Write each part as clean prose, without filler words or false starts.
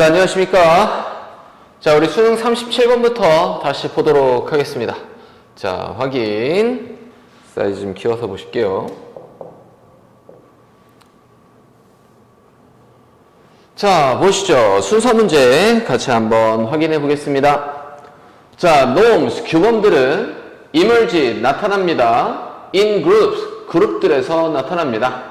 자, 안녕하십니까. 자, 우리 수능 37번부터 다시 보도록 하겠습니다. 자, 확인. 사이즈 좀 키워서 보실게요. 자, 보시죠. 순서 문제 같이 한번 확인해 보겠습니다. 자, norms, 규범들은 emerge, 나타납니다. in groups, 그룹들에서 나타납니다.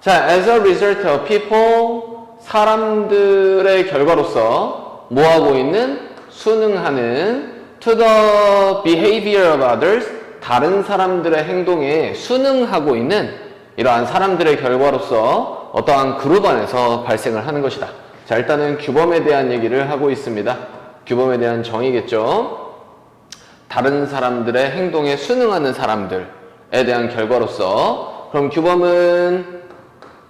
자, as a result of people, 사람들의 결과로서 뭐하고 있는? 순응하는 to the behavior of others, 다른 사람들의 행동에 순응하고 있는 이러한 사람들의 결과로서 어떠한 그룹 안에서 발생을 하는 것이다. 자, 일단은 규범에 대한 얘기를 하고 있습니다. 규범에 대한 정의겠죠. 다른 사람들의 행동에 순응하는 사람들에 대한 결과로서, 그럼 규범은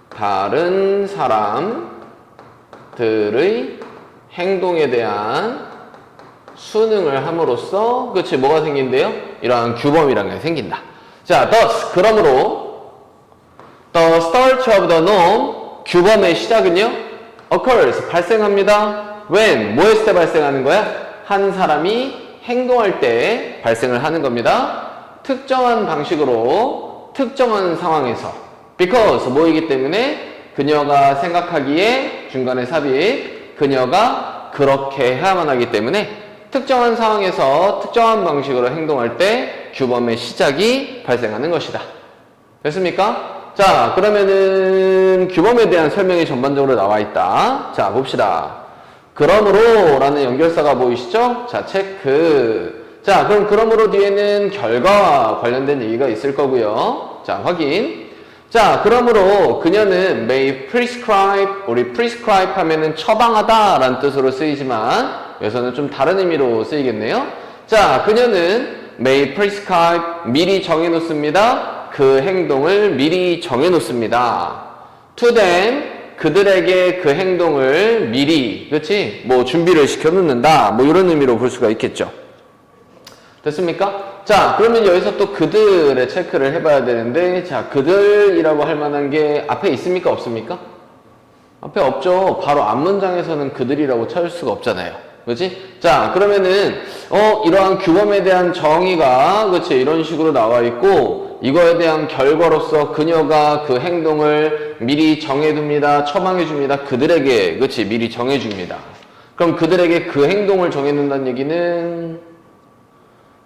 다른 사람들의 행동에 대한 순응을 함으로써, 그치, 뭐가 생긴대요? 이러한 규범이라는 게 생긴다. 자, thus, 그러므로 the start of the norm, 규범의 시작은요, occurs, 발생합니다. when, 뭐 했을 때 발생하는 거야? 한 사람이 행동할 때 발생을 하는 겁니다. 특정한 방식으로, 특정한 상황에서. because, 뭐이기 때문에 그녀가 생각하기에, 중간에 삽입, 그녀가 그렇게 해야만 하기 때문에 특정한 상황에서 특정한 방식으로 행동할 때 규범의 시작이 발생하는 것이다. 됐습니까? 자, 그러면은 규범에 대한 설명이 전반적으로 나와 있다. 자, 봅시다. 그러므로 라는 연결사가 보이시죠? 자, 체크. 자, 그럼 그러므로 뒤에는 결과와 관련된 얘기가 있을 거고요. 자, 확인. 자, 그러므로 그녀는 may prescribe, 우리 prescribe 하면은 처방하다 라는 뜻으로 쓰이지만 여기서는 좀 다른 의미로 쓰이겠네요. 자, 그녀는 may prescribe, 미리 정해놓습니다. 그 행동을 미리 정해놓습니다. to them, 그들에게 그 행동을 미리, 그렇지? 뭐 준비를 시켜놓는다. 뭐 이런 의미로 볼 수가 있겠죠. 됐습니까? 자, 그러면 여기서 또 그들의 체크를 해봐야 되는데, 자, 그들이라고 할 만한 게 앞에 있습니까? 없습니까? 앞에 없죠. 바로 앞문장에서는 그들이라고 찾을 수가 없잖아요. 그렇지? 자, 그러면은 이러한 규범에 대한 정의가, 그렇지? 이런 식으로 나와 있고, 이거에 대한 결과로서 그녀가 그 행동을 미리 정해둡니다. 처방해줍니다. 그들에게, 그렇지? 미리 정해줍니다. 그럼 그들에게 그 행동을 정해놓는다는 얘기는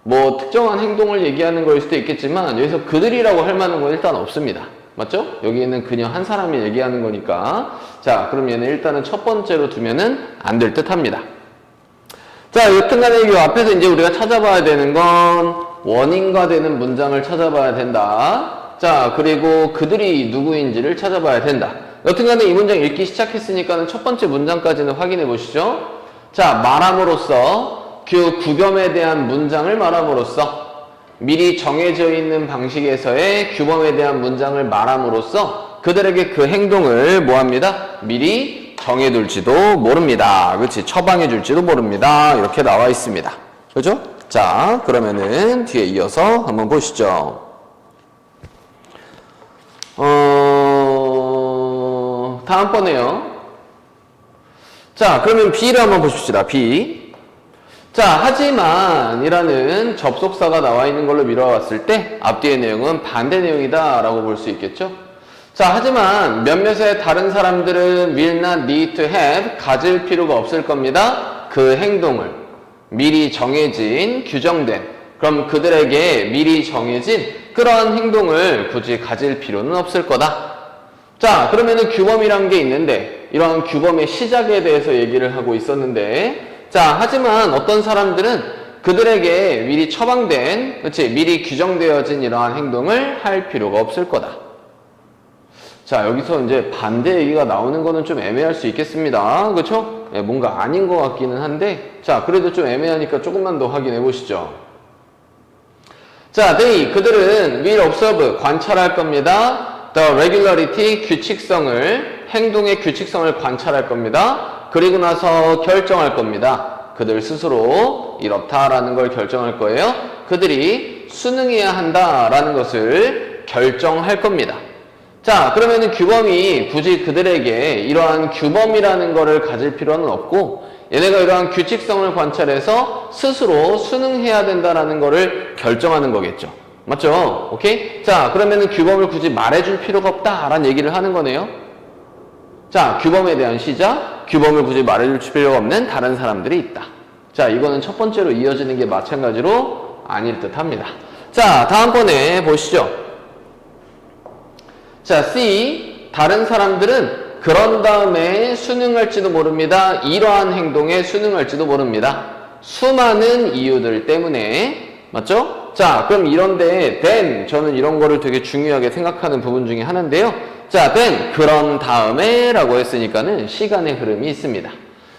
뭐 특정한 행동을 얘기하는 거일 수도 있겠지만 여기서 그들이라고 할 만한 건 일단 없습니다. 맞죠? 여기는 그녀 한 사람이 얘기하는 거니까. 자, 그럼 얘는 일단은 첫 번째로 두면은 안 될 듯 합니다. 자, 여튼간에 이 앞에서 이제 우리가 찾아봐야 되는 건 원인과 되는 문장을 찾아봐야 된다. 자, 그리고 그들이 누구인지를 찾아봐야 된다. 여튼간에 이 문장 읽기 시작했으니까는 첫 번째 문장까지는 확인해 보시죠. 자, 말함으로써, 그 규범에 대한 문장을 말함으로써, 미리 정해져 있는 방식에서의 규범에 대한 문장을 말함으로써 그들에게 그 행동을 뭐합니다? 미리 정해둘지도 모릅니다. 그렇지? 처방해줄지도 모릅니다. 이렇게 나와 있습니다. 그죠? 자, 그러면은 뒤에 이어서 한번 보시죠. 다음번에요. 자, 그러면 B를 한번 보십시다. B. 자, 하지만 이라는 접속사가 나와 있는 걸로 미뤄봤을 때 앞뒤의 내용은 반대 내용이다 라고 볼 수 있겠죠. 자, 하지만 몇몇의 다른 사람들은 will not need to have, 가질 필요가 없을 겁니다. 그 행동을 미리 정해진, 규정된, 그럼 그들에게 미리 정해진 그러한 행동을 굳이 가질 필요는 없을 거다. 자, 그러면은 규범이란 게 있는데 이러한 규범의 시작에 대해서 얘기를 하고 있었는데, 자, 하지만 어떤 사람들은 그들에게 미리 처방된, 그치, 미리 규정되어진 이러한 행동을 할 필요가 없을 거다. 자, 여기서 이제 반대 얘기가 나오는 거는 좀 애매할 수 있겠습니다. 그쵸? 네, 뭔가 아닌 것 같기는 한데, 자, 그래도 좀 애매하니까 조금만 더 확인해 보시죠. 자, 그들은 will observe, 관찰할 겁니다. the regularity, 규칙성을, 행동의 규칙성을 관찰할 겁니다. 그리고 나서 결정할 겁니다. 그들 스스로 이렇다라는 걸 결정할 거예요. 그들이 순응해야 한다라는 것을 결정할 겁니다. 자, 그러면은 규범이 굳이 그들에게 이러한 규범이라는 거를 가질 필요는 없고 얘네가 이러한 규칙성을 관찰해서 스스로 수능해야 된다라는 거를 결정하는 거겠죠. 맞죠? 오케이? 자, 그러면은 규범을 굳이 말해줄 필요가 없다라는 얘기를 하는 거네요. 자, 규범에 대한 시작, 규범을 굳이 말해줄 필요가 없는 다른 사람들이 있다. 자, 이거는 첫 번째로 이어지는 게 마찬가지로 아닐 듯 합니다. 자, 다음번에 보시죠. 자, C. 다른 사람들은 그런 다음에 수능할지도 모릅니다. 이러한 행동에 수능할지도 모릅니다. 수많은 이유들 때문에. 맞죠? 자, 그럼 이런데 then 저는 이런 거를 되게 중요하게 생각하는 부분 중에 하나인데요. 자, then 그런 다음에 라고 했으니까는 시간의 흐름이 있습니다.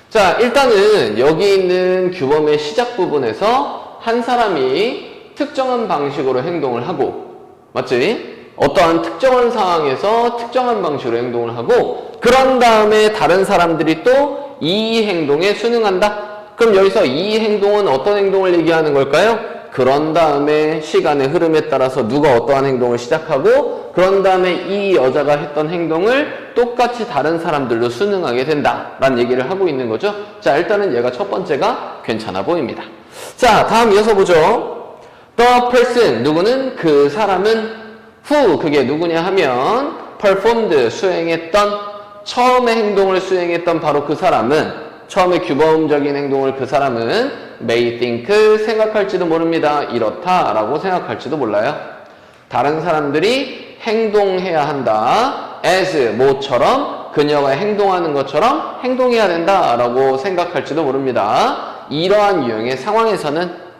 자, 일단은 여기 있는 규범의 시작 부분에서 한 사람이 특정한 방식으로 행동을 하고, 맞지? 어떠한 특정한 상황에서 특정한 방식으로 행동을 하고 그런 다음에 다른 사람들이 또 이 행동에 수능한다? 그럼 여기서 이 행동은 어떤 행동을 얘기하는 걸까요? 그런 다음에 시간의 흐름에 따라서 누가 어떠한 행동을 시작하고 그런 다음에 이 여자가 했던 행동을 똑같이 다른 사람들도 수능하게 된다라는 얘기를 하고 있는 거죠. 자, 일단은 얘가 첫 번째가 괜찮아 보입니다. 자, 다음 이어서 보죠. The person, 누구는 그 사람은 who, 그게 누구냐 하면 performed, 수행했던 처음에 행동을 수행했던 바로 그 사람은 처음에 규범적인 행동을 그 사람은 may think, 생각할지도 모릅니다. 이렇다라고 생각할지도 몰라요. 다른 사람들이 행동해야 한다. as, 뭐처럼 그녀가 행동하는 것처럼 행동해야 된다라고 생각할지도 모릅니다. 이러한 유형의 상황에서는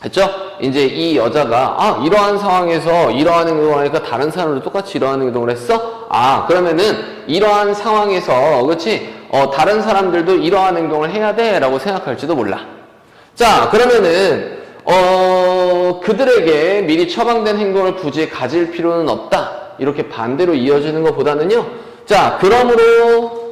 했죠? 이제 이 여자가 이러한 상황에서 이러한 행동을 하니까 다른 사람들도 똑같이 이러한 행동을 했어? 그러면은 이러한 상황에서 그렇지? 다른 사람들도 이러한 행동을 해야 돼 라고 생각할지도 몰라. 자, 그러면은 그들에게 미리 처방된 행동을 굳이 가질 필요는 없다. 이렇게 반대로 이어지는 것보다는요. 자, 그러므로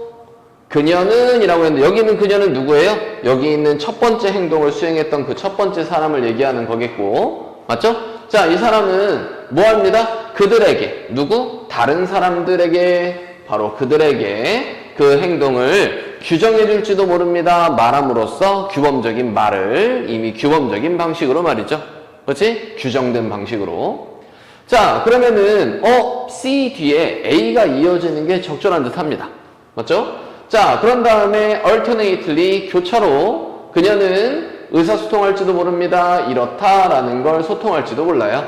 그녀는 이라고 했는데 여기 있는 그녀는 누구예요? 여기 있는 첫 번째 행동을 수행했던 그 첫 번째 사람을 얘기하는 거겠고, 맞죠? 자, 이 사람은 뭐 합니다? 그들에게, 누구? 다른 사람들에게, 바로 그들에게 그 행동을 규정해 줄지도 모릅니다. 말함으로써 규범적인 말을 이미 규범적인 방식으로 말이죠. 그렇지? 규정된 방식으로. 자, 그러면은 C 뒤에 A가 이어지는 게 적절한 듯 합니다. 맞죠? 자, 그런 다음에 alternately, 교차로 그녀는 의사소통할지도 모릅니다. 이렇다라는 걸 소통할지도 몰라요.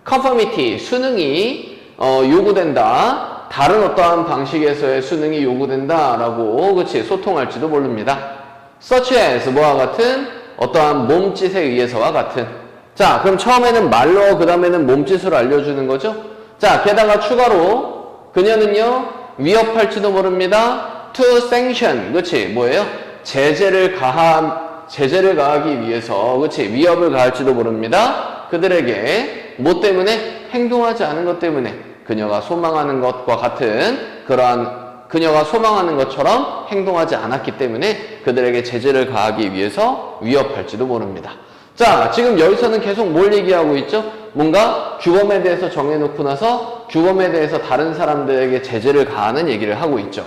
conformity, 수능이 요구된다. 다른 어떠한 방식에서의 수능이 요구된다라고 그치 소통할지도 모릅니다. such as, 뭐와 같은 어떠한 몸짓에 의해서와 같은. 자, 그럼 처음에는 말로 그 다음에는 몸짓으로 알려주는 거죠. 자, 게다가 추가로 그녀는요 위협할지도 모릅니다. to sanction, 그치? 뭐예요? 제재를 가하기 위해서, 그치? 위협을 가할지도 모릅니다. 그들에게, 뭐 때문에? 행동하지 않은 것 때문에. 그녀가 소망하는 것과 같은 그녀가 소망하는 것처럼 행동하지 않았기 때문에 그들에게 제재를 가하기 위해서 위협할지도 모릅니다. 자, 지금 여기서는 계속 뭘 얘기하고 있죠? 뭔가 규범에 대해서 정해놓고 나서 규범에 대해서 다른 사람들에게 제재를 가하는 얘기를 하고 있죠.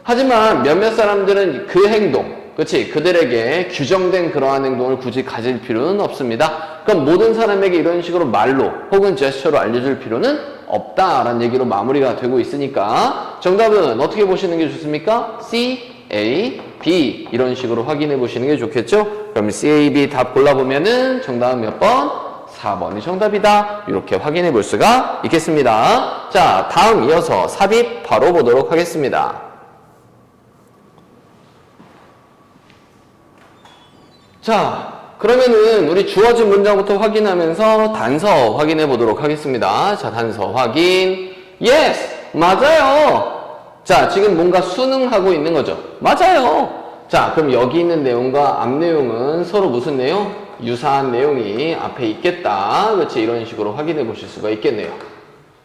하지만 몇몇 사람들은 그 행동, 그치? 그들에게 규정된 그러한 행동을 굳이 가질 필요는 없습니다. 그럼 모든 사람에게 이런 식으로 말로 혹은 제스처로 알려줄 필요는 없다라는 얘기로 마무리가 되고 있으니까 정답은 어떻게 보시는 게 좋습니까? C, A, B 이런 식으로 확인해 보시는 게 좋겠죠? 그럼 C, A, B 답 골라보면은 정답은 몇 번? 4번이 정답이다. 이렇게 확인해 볼 수가 있겠습니다. 자, 다음 이어서 삽입 바로 보도록 하겠습니다. 자, 그러면은 우리 주어진 문장부터 확인하면서 단서 확인해 보도록 하겠습니다. 자, 단서 확인. Yes! 맞아요! 자, 지금 뭔가 수능하고 있는 거죠. 맞아요! 자, 그럼 여기 있는 내용과 앞 내용은 서로 무슨 내용? 유사한 내용이 앞에 있겠다. 그렇지? 이런 식으로 확인해 보실 수가 있겠네요.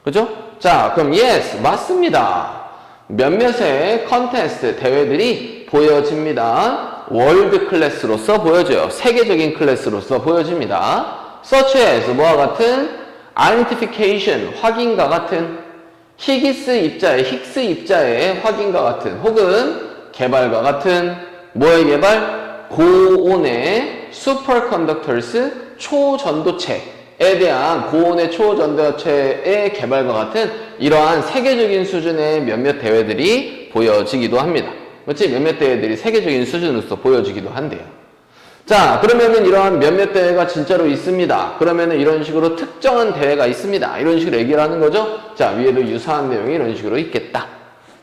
그죠? 자, 그럼 yes! 맞습니다. 몇몇의 컨테스트, 대회들이 보여집니다. 월드 클래스로서 보여져요. 세계적인 클래스로서 보여집니다. such as, 뭐와 같은 identification, 확인과 같은 히기스 입자의 확인과 같은 혹은 개발과 같은 뭐의 개발? 고온의 슈퍼컨덕터스 초전도체에 대한 고온의 초전도체의 개발과 같은 이러한 세계적인 수준의 몇몇 대회들이 보여지기도 합니다. 그렇지? 몇몇 대회들이 세계적인 수준으로서 보여지기도 한대요. 자, 그러면은 이러한 몇몇 대회가 진짜로 있습니다. 그러면은 이런 식으로 특정한 대회가 있습니다. 이런 식으로 얘기를 하는 거죠. 자, 위에도 유사한 내용이 이런 식으로 있겠다.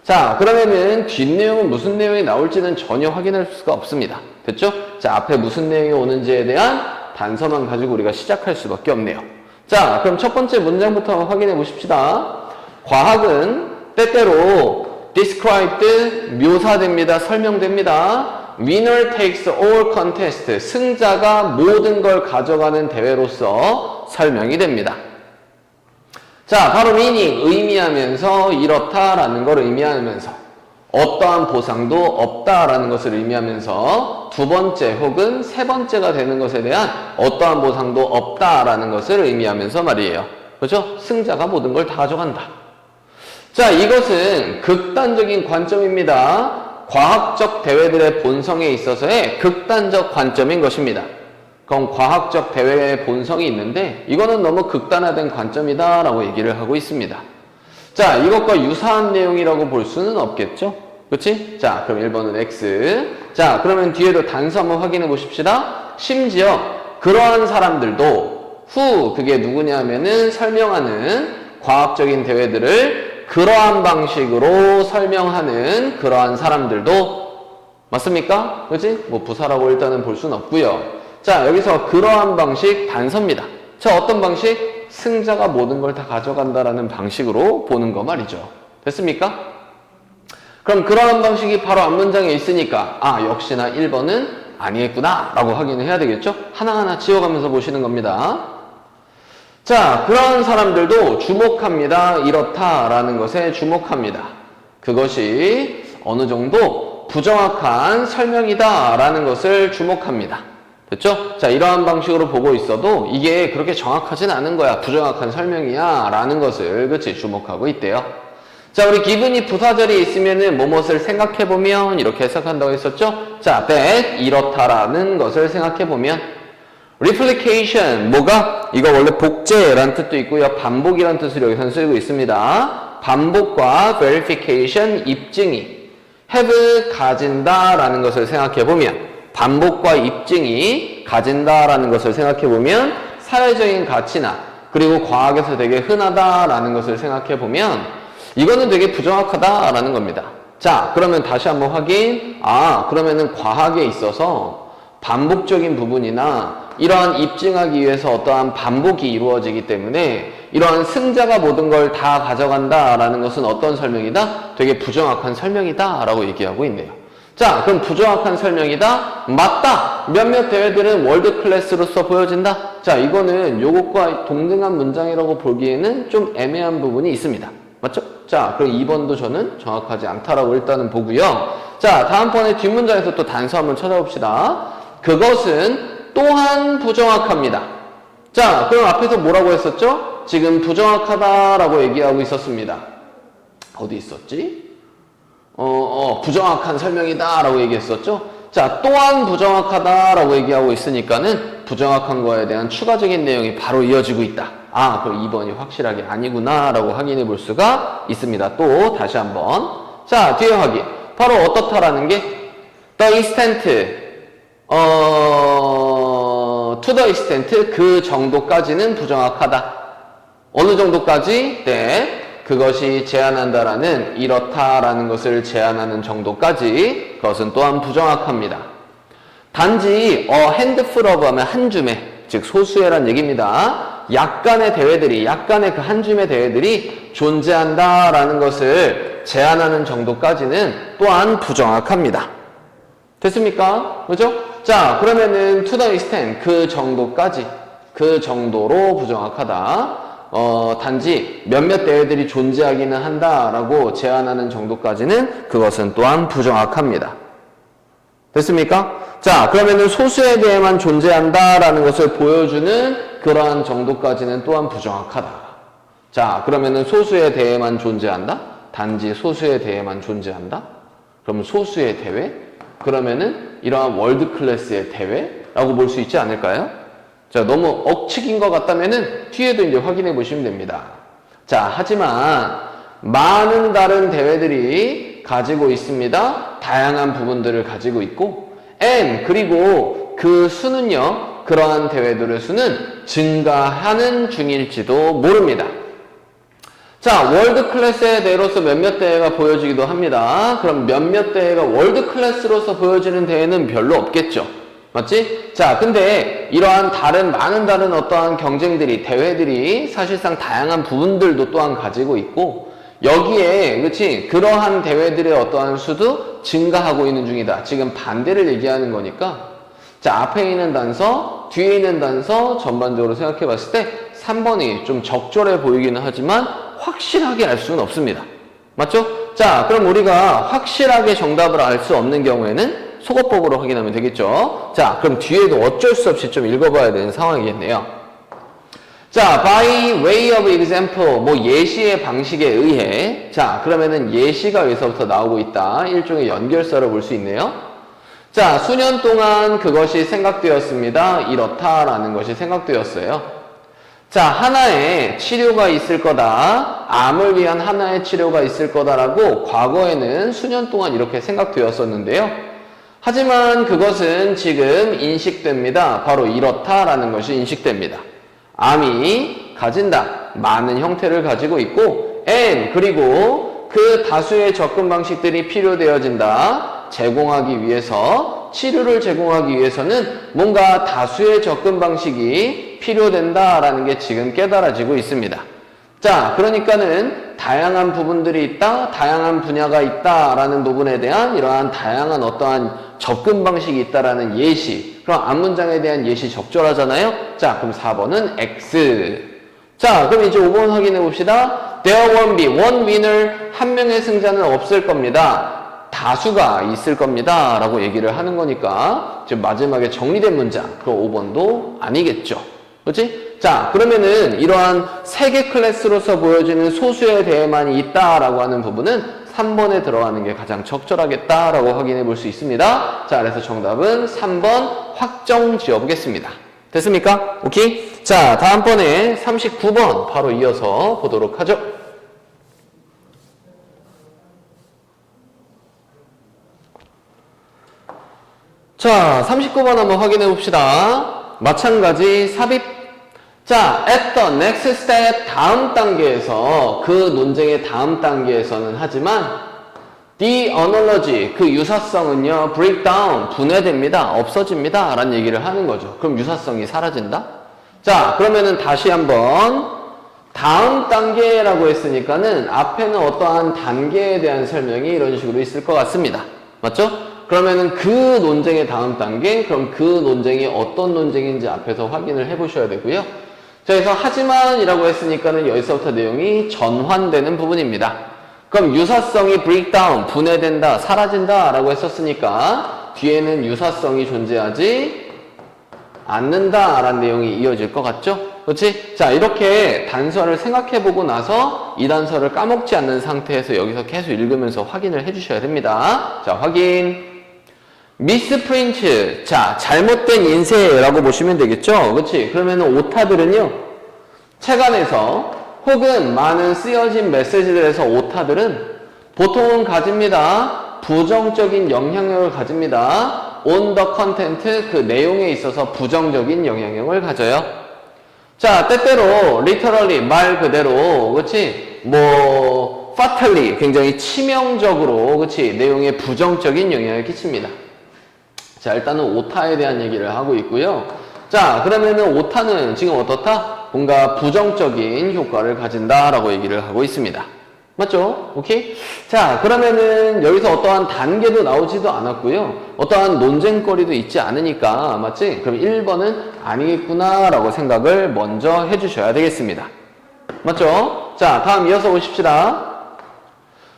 자, 그러면은 뒷내용은 무슨 내용이 나올지는 전혀 확인할 수가 없습니다. 됐죠? 자, 앞에 무슨 내용이 오는지에 대한 단서만 가지고 우리가 시작할 수밖에 없네요. 자, 그럼 첫 번째 문장부터 확인해 보십시다. 과학은 때때로 described, 묘사됩니다. 설명됩니다. winner takes all contest, 승자가 모든 걸 가져가는 대회로서 설명이 됩니다. 자, 바로 meaning, 의미하면서 이렇다라는 걸 의미하면서 어떠한 보상도 없다라는 것을 의미하면서 두 번째 혹은 세 번째가 되는 것에 대한 어떠한 보상도 없다라는 것을 의미하면서 말이에요. 그렇죠? 승자가 모든 걸 다 가져간다. 자, 이것은 극단적인 관점입니다. 과학적 대회들의 본성에 있어서의 극단적 관점인 것입니다. 그럼 과학적 대회의 본성이 있는데 이거는 너무 극단화된 관점이다 라고 얘기를 하고 있습니다. 자, 이것과 유사한 내용이라고 볼 수는 없겠죠? 그치? 자, 그럼 1번은 X. 자, 그러면 뒤에도 단서 한번 확인해 보십시다. 심지어 그러한 사람들도 그게 누구냐 하면은 설명하는 과학적인 대회들을 그러한 방식으로 설명하는 그러한 사람들도 맞습니까? 그치? 뭐 부사라고 일단은 볼 수는 없고요. 자, 여기서 그러한 방식 단서입니다. 자, 어떤 방식? 승자가 모든 걸 다 가져간다라는 방식으로 보는 거 말이죠. 됐습니까? 그럼 그러한 방식이 바로 앞문장에 있으니까 역시나 1번은 아니겠구나 라고 확인을 해야 되겠죠? 하나하나 지워가면서 보시는 겁니다. 자, 그러한 사람들도 주목합니다. 이렇다라는 것에 주목합니다. 그것이 어느 정도 부정확한 설명이다라는 것을 주목합니다. 됐죠? 자, 이러한 방식으로 보고 있어도 이게 그렇게 정확하진 않은 거야. 부정확한 설명이야. 라는 것을, 그치? 주목하고 있대요. 자, 우리 기분이 부사절이 있으면은 뭐뭇을 생각해보면 이렇게 해석한다고 했었죠? 자, that, 이렇다라는 것을 생각해보면 replication, 뭐가? 이거 원래 복제라는 뜻도 있고요. 반복이라는 뜻으로 여기서 쓰이고 있습니다. 반복과 verification, 입증이 have, 가진다라는 것을 생각해보면 반복과 입증이 가진다라는 것을 생각해보면 사회적인 가치나 그리고 과학에서 되게 흔하다라는 것을 생각해보면 이거는 되게 부정확하다라는 겁니다. 자, 그러면 다시 한번 확인. 그러면은 과학에 있어서 반복적인 부분이나 이러한 입증하기 위해서 어떠한 반복이 이루어지기 때문에 이러한 승자가 모든 걸 다 가져간다라는 것은 어떤 설명이다? 되게 부정확한 설명이다 라고 얘기하고 있네요. 자, 그럼 부정확한 설명이다? 맞다! 몇몇 대회들은 월드 클래스로서 보여진다? 자, 이거는 요것과 동등한 문장이라고 보기에는 좀 애매한 부분이 있습니다. 맞죠? 자, 그럼 2번도 저는 정확하지 않다라고 일단은 보고요. 자, 다음번에 뒷문장에서 또 단서 한번 찾아봅시다. 그것은 또한 부정확합니다. 자, 그럼 앞에서 뭐라고 했었죠? 지금 부정확하다라고 얘기하고 있었습니다. 어디 있었지? 부정확한 설명이다라고 얘기했었죠? 자, 또한 부정확하다라고 얘기하고 있으니까는 부정확한 거에 대한 추가적인 내용이 바로 이어지고 있다. 그럼 2번이 확실하게 아니구나라고 확인해 볼 수가 있습니다. 또 다시 한번. 자, 뒤에 확인. 바로 어떻다라는 게 the extent, to the extent, 그 정도까지는 부정확하다. 어느 정도까지? 네. 그것이 제한한다라는 이렇다라는 것을 제한하는 정도까지 그것은 또한 부정확합니다. 단지 handful of 하면 한 줌의, 즉 소수의란 얘기입니다. 약간의 대회들이, 약간의 그 한 줌의 대회들이 존재한다라는 것을 제한하는 정도까지는 또한 부정확합니다. 됐습니까? 그죠? 자, 그러면은 to the extent, 그 정도까지, 그 정도로 부정확하다. 단지 몇몇 대회들이 존재하기는 한다라고 제한하는 정도까지는 그것은 또한 부정확합니다. 됐습니까? 자, 그러면은 소수에 대해만 존재한다라는 것을 보여주는 그러한 정도까지는 또한 부정확하다. 자, 그러면은 소수의 대회만 존재한다? 단지 소수의 대회만 존재한다? 그러면 소수의 대회? 그러면은 이러한 월드 클래스의 대회라고 볼 수 있지 않을까요? 자, 너무 억측인 것 같다면은 뒤에도 이제 확인해 보시면 됩니다. 자, 하지만 많은 다른 대회들이 가지고 있습니다. 다양한 부분들을 가지고 있고, 그리고 그 수는요, 그러한 대회들의 수는 증가하는 중일지도 모릅니다. 자, 월드 클래스의 대회로서 몇몇 대회가 보여지기도 합니다. 그럼 몇몇 대회가 월드 클래스로서 보여지는 대회는 별로 없겠죠. 맞지? 자, 근데 이러한 많은 다른 어떠한 경쟁들이, 대회들이 사실상 다양한 부분들도 또한 가지고 있고, 여기에, 그치? 그러한 대회들의 어떠한 수도 증가하고 있는 중이다. 지금 반대를 얘기하는 거니까. 자, 앞에 있는 단서, 뒤에 있는 단서 전반적으로 생각해 봤을 때 3번이 좀 적절해 보이기는 하지만 확실하게 알 수는 없습니다. 맞죠? 자, 그럼 우리가 확실하게 정답을 알 수 없는 경우에는 속어법으로 확인하면 되겠죠. 자, 그럼 뒤에도 어쩔 수 없이 좀 읽어봐야 되는 상황이겠네요. 자, by way of example, 뭐 예시의 방식에 의해. 자, 그러면은 예시가 여기서부터 나오고 있다. 일종의 연결사를 볼 수 있네요. 자, 수년 동안 그것이 생각되었습니다. 이렇다라는 것이 생각되었어요. 자, 하나의 치료가 있을 거다. 암을 위한 하나의 치료가 있을 거다라고 과거에는 수년 동안 이렇게 생각되었었는데요. 하지만 그것은 지금 인식됩니다. 바로 이렇다라는 것이 인식됩니다. 암이 가진다. 많은 형태를 가지고 있고, 그리고 그 다수의 접근 방식들이 필요되어진다. 제공하기 위해서, 치료를 제공하기 위해서는 뭔가 다수의 접근 방식이 필요된다라는 게 지금 깨달아지고 있습니다. 자, 그러니까는 다양한 부분들이 있다, 다양한 분야가 있다라는 부분에 대한 이러한 다양한 어떠한 접근 방식이 있다라는 예시. 그럼 앞문장에 대한 예시 적절하잖아요? 자, 그럼 4번은 X. 자, 그럼 이제 5번 확인해 봅시다. There won't be one winner. 한 명의 승자는 없을 겁니다. 다수가 있을 겁니다. 라고 얘기를 하는 거니까 지금 마지막에 정리된 문장. 그럼 5번도 아니겠죠. 그렇지? 자, 그러면은 이러한 세개 클래스로서 보여지는 소수에 대해만 있다라고 하는 부분은 3번에 들어가는 게 가장 적절하겠다라고 확인해 볼 수 있습니다. 자, 그래서 정답은 3번 확정 지어 보겠습니다. 됐습니까? 오케이? 자, 다음번에 39번 바로 이어서 보도록 하죠. 자, 39번 한번 확인해 봅시다. 마찬가지 삽입. 자, at the next step, 다음 단계에서, 그 논쟁의 다음 단계에서는 하지만 the analogy, 그 유사성은요, break down, 분해됩니다. 없어집니다. 라는 얘기를 하는 거죠. 그럼 유사성이 사라진다? 자, 그러면은 다시 한번 다음 단계라고 했으니까는 앞에는 어떠한 단계에 대한 설명이 이런 식으로 있을 것 같습니다. 맞죠? 그러면은 그 논쟁의 다음 단계, 그럼 그 논쟁이 어떤 논쟁인지 앞에서 확인을 해 보셔야 되고요. 자, 그래서 하지만이라고 했으니까는 여기서부터 내용이 전환되는 부분입니다. 그럼 유사성이 breakdown, 분해된다, 사라진다 라고 했었으니까 뒤에는 유사성이 존재하지 않는다 라는 내용이 이어질 것 같죠? 그렇지? 자, 이렇게 단서를 생각해보고 나서 이 단서를 까먹지 않는 상태에서 여기서 계속 읽으면서 확인을 해주셔야 됩니다. 자, 확인. 미스프린트. 자, 잘못된 인쇄라고 보시면 되겠죠? 그렇지? 그러면은 오타들은요, 책 안에서 혹은 많은 쓰여진 메시지들에서 오타들은 보통은 가집니다. 부정적인 영향력을 가집니다. on the content, 그 내용에 있어서 부정적인 영향력을 가져요. 자, 때때로 literally, 말 그대로, 그렇지? 뭐 fatally, 굉장히 치명적으로, 그렇지? 내용에 부정적인 영향을 끼칩니다. 자, 일단은 오타에 대한 얘기를 하고 있고요. 자, 그러면은 오타는 지금 어떻다? 뭔가 부정적인 효과를 가진다라고 얘기를 하고 있습니다. 맞죠? 오케이? 자, 그러면은 여기서 어떠한 단계도 나오지도 않았고요. 어떠한 논쟁거리도 있지 않으니까, 맞지? 그럼 1번은 아니겠구나라고 생각을 먼저 해주셔야 되겠습니다. 맞죠? 자, 다음 이어서 보십시다.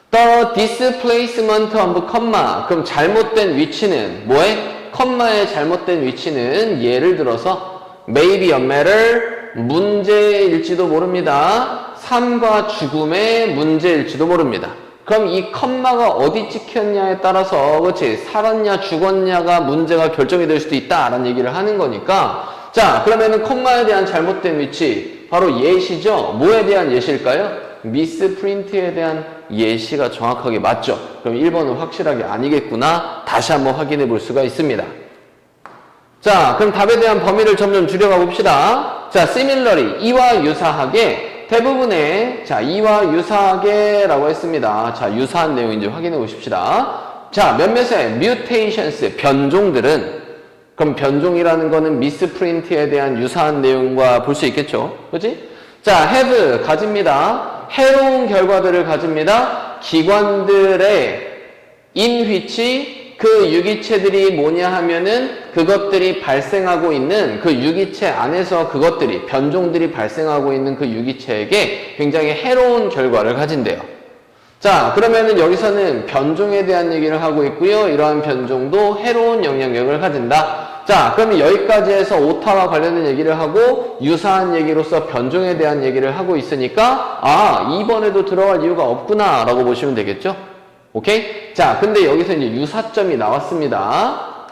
The displacement of comma. 그럼 잘못된 위치는 뭐에? 컴마의 잘못된 위치는 예를 들어서 maybe a matter, 문제일지도 모릅니다. 삶과 죽음의 문제일지도 모릅니다. 그럼 이 컴마가 어디 찍혔냐에 따라서 그렇지 살았냐 죽었냐가 문제가 결정이 될 수도 있다라는 얘기를 하는 거니까 자 그러면은 컴마에 대한 잘못된 위치 바로 예시죠. 뭐에 대한 예시일까요? 미스프린트에 대한 예시가 정확하게 맞죠. 그럼 1번은 확실하게 아니겠구나 다시 한번 확인해 볼 수가 있습니다. 자 그럼 답에 대한 범위를 점점 줄여가 봅시다. 자 similarly 이와 유사하게 대부분의 자 이와 유사하게 라고 했습니다. 자 유사한 내용인지 확인해 보십시다. 자 몇몇의 mutations 변종들은 그럼 변종이라는 거는 미스프린트에 대한 유사한 내용과 볼 수 있겠죠. 그렇지? 자 have 가집니다. 해로운 결과들을 가집니다. 기관들의 in which 그 유기체들이 뭐냐 하면은 그것들이 발생하고 있는 그 유기체 안에서 그것들이 변종들이 발생하고 있는 그 유기체에게 굉장히 해로운 결과를 가진대요. 자 그러면은 여기서는 변종에 대한 얘기를 하고 있고요. 이러한 변종도 해로운 영향력을 가진다. 자 그러면 여기까지 해서 오타와 관련된 얘기를 하고 유사한 얘기로서 변종에 대한 얘기를 하고 있으니까 아 2번에도 들어갈 이유가 없구나 라고 보시면 되겠죠. 오케이? 자, 근데 여기서 이제 유사점이 나왔습니다.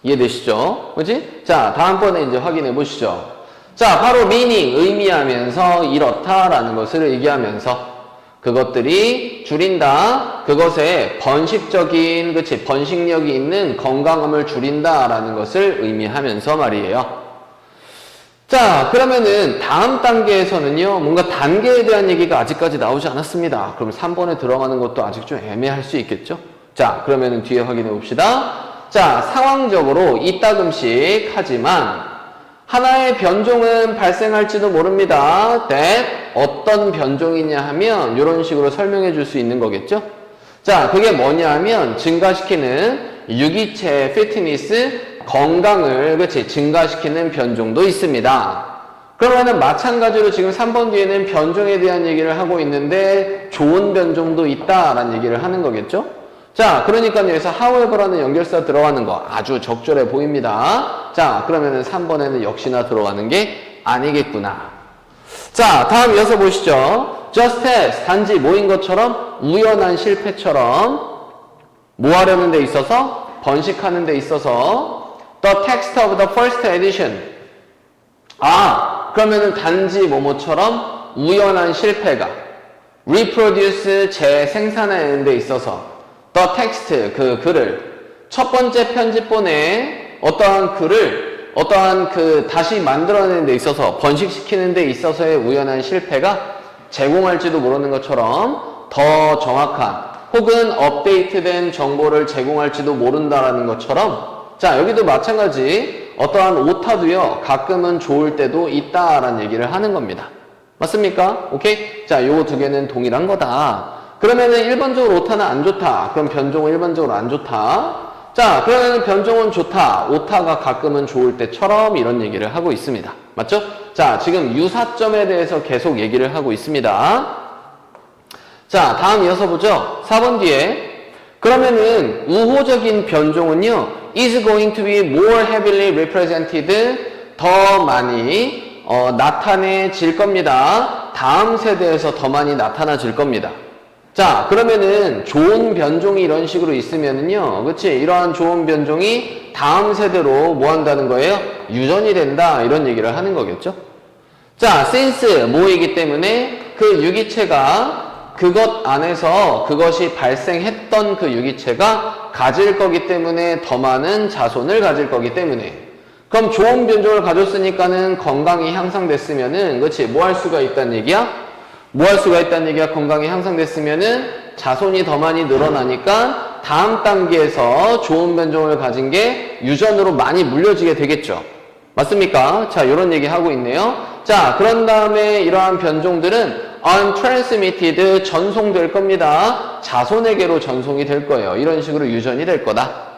이해되시죠? 그치? 자, 다음번에 이제 확인해 보시죠. 자, 바로 meaning, 의미하면서 이렇다라는 것을 얘기하면서 그것들이 줄인다. 그것에 번식적인, 그치? 번식력이 있는 건강함을 줄인다라는 것을 의미하면서 말이에요. 자 그러면은 다음 단계에서는요 뭔가 단계에 대한 얘기가 아직까지 나오지 않았습니다. 그럼 3번에 들어가는 것도 아직 좀 애매할 수 있겠죠. 자 그러면은 뒤에 확인해 봅시다. 자 상황적으로 이따금씩 하지만 하나의 변종은 발생할지도 모릅니다. that 어떤 변종이냐 하면 이런 식으로 설명해 줄 수 있는 거겠죠. 자 그게 뭐냐 하면 증가시키는 유기체 피트니스 건강을 그치 증가시키는 변종도 있습니다. 그러면은 마찬가지로 지금 3번 뒤에는 변종에 대한 얘기를 하고 있는데 좋은 변종도 있다라는 얘기를 하는 거겠죠. 자 그러니까 여기서 however라는 연결사 들어가는 거 아주 적절해 보입니다. 자 그러면은 3번에는 역시나 들어가는 게 아니겠구나. 자 다음 이어서 보시죠. just as 단지 뭐인 것처럼 우연한 실패처럼 뭐 하려는 데 있어서 번식하는 데 있어서 The text of the first edition. 아, 그러면은 단지 뭐뭐처럼 우연한 실패가 reproduce 재생산하는 데 있어서 the text 그 글을 첫 번째 편집본에 어떠한 글을 어떠한 그 다시 만들어내는 데 있어서 번식시키는 데 있어서의 우연한 실패가 제공할지도 모르는 것처럼 더 정확한 혹은 업데이트된 정보를 제공할지도 모른다라는 것처럼 자 여기도 마찬가지 어떠한 오타도요 가끔은 좋을 때도 있다라는 얘기를 하는 겁니다. 맞습니까? 오케이? 자 요거 두 개는 동일한 거다. 그러면은 일반적으로 오타는 안 좋다. 그럼 변종은 일반적으로 안 좋다. 자 그러면은 변종은 좋다. 오타가 가끔은 좋을 때처럼 이런 얘기를 하고 있습니다. 맞죠? 자 지금 유사점에 대해서 계속 얘기를 하고 있습니다. 자 다음 이어서 보죠. 4번 뒤에 그러면은 우호적인 변종은요 is going to be more heavily represented 더 많이 나타내질 겁니다. 다음 세대에서 더 많이 나타나질 겁니다. 자 그러면은 좋은 변종이 이런 식으로 있으면은요 그치 이러한 좋은 변종이 다음 세대로 뭐 한다는 거예요? 유전이 된다 이런 얘기를 하는 거겠죠. 자 since 뭐이기 때문에 그 유기체가 그것 안에서 그것이 발생했던 그 유기체가 가질 거기 때문에 더 많은 자손을 가질 거기 때문에 그럼 좋은 변종을 가졌으니까는 건강이 향상됐으면은 그렇지 뭐 할 수가 있다는 얘기야? 뭐 할 수가 있다는 얘기야? 건강이 향상됐으면은 자손이 더 많이 늘어나니까 다음 단계에서 좋은 변종을 가진 게 유전으로 많이 물려지게 되겠죠. 맞습니까? 자, 이런 얘기 하고 있네요. 자, 그런 다음에 이러한 변종들은 untransmitted 전송될 겁니다. 자손에게로 전송이 될 거예요. 이런 식으로 유전이 될 거다.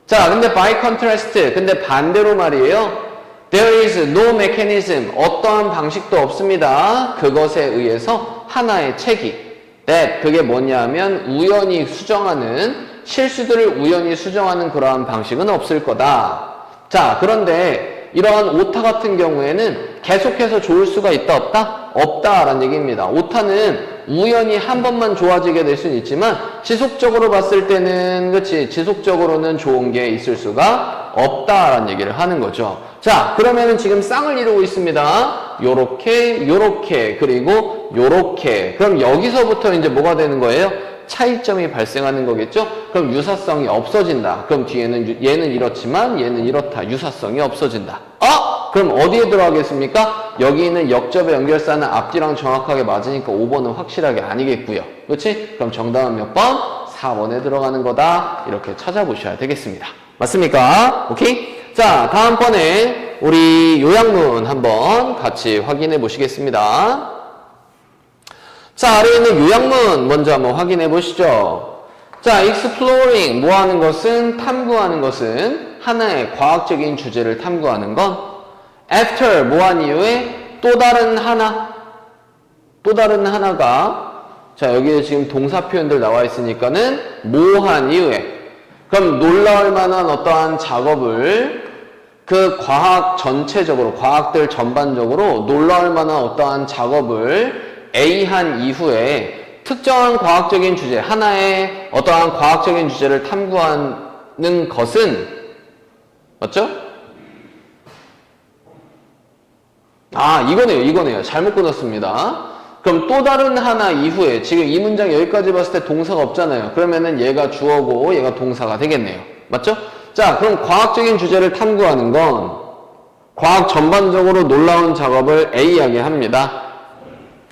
자, 근데 by contrast, 근데 반대로 말이에요. There is no mechanism, 어떠한 방식도 없습니다. 그것에 의해서 하나의 체계. that, 그게 뭐냐 하면 우연히 수정하는, 실수들을 우연히 수정하는 그러한 방식은 없을 거다. 자, 그런데 이러한 오타 같은 경우에는 계속해서 좋을 수가 있다, 없다? 없다라는 얘기입니다. 오타는 우연히 한 번만 좋아지게 될 수는 있지만 지속적으로 봤을 때는 그렇지 지속적으로는 좋은 게 있을 수가 없다라는 얘기를 하는 거죠. 자, 그러면은 지금 쌍을 이루고 있습니다. 요렇게, 요렇게, 그리고 요렇게. 그럼 여기서부터 이제 뭐가 되는 거예요? 차이점이 발생하는 거겠죠? 그럼 유사성이 없어진다. 그럼 뒤에는 얘는 이렇지만 얘는 이렇다. 유사성이 없어진다. 그럼 어디에 들어가겠습니까? 여기 있는 역접의 연결사는 앞뒤랑 정확하게 맞으니까 5번은 확실하게 아니겠고요. 그렇지? 그럼 정답은 몇 번? 4번에 들어가는 거다. 이렇게 찾아보셔야 되겠습니다. 맞습니까? 오케이? 자, 다음번에 우리 요약문 한번 같이 확인해 보시겠습니다. 자, 아래에 있는 요약문 먼저 한번 확인해 보시죠. 자, exploring, 뭐 하는 것은, 탐구하는 것은 하나의 과학적인 주제를 탐구하는 건 after, 뭐 한 이후에 또 다른 하나가 자, 여기에 지금 동사 표현들 나와 있으니까는 뭐 한 이후에 그럼 놀라울 만한 어떠한 작업을 그 과학 전체적으로, 과학들 전반적으로 놀라울 만한 어떠한 작업을 A한 이후에 특정한 과학적인 주제, 하나의 어떠한 과학적인 주제를 탐구하는 것은 맞죠? 이거네요. 잘못 끊었습니다. 그럼 또 다른 하나 이후에 지금 이 문장 여기까지 봤을 때 동사가 없잖아요. 그러면은 얘가 주어고 얘가 동사가 되겠네요. 맞죠? 자, 그럼 과학적인 주제를 탐구하는 건 과학 전반적으로 놀라운 작업을 A하게 합니다.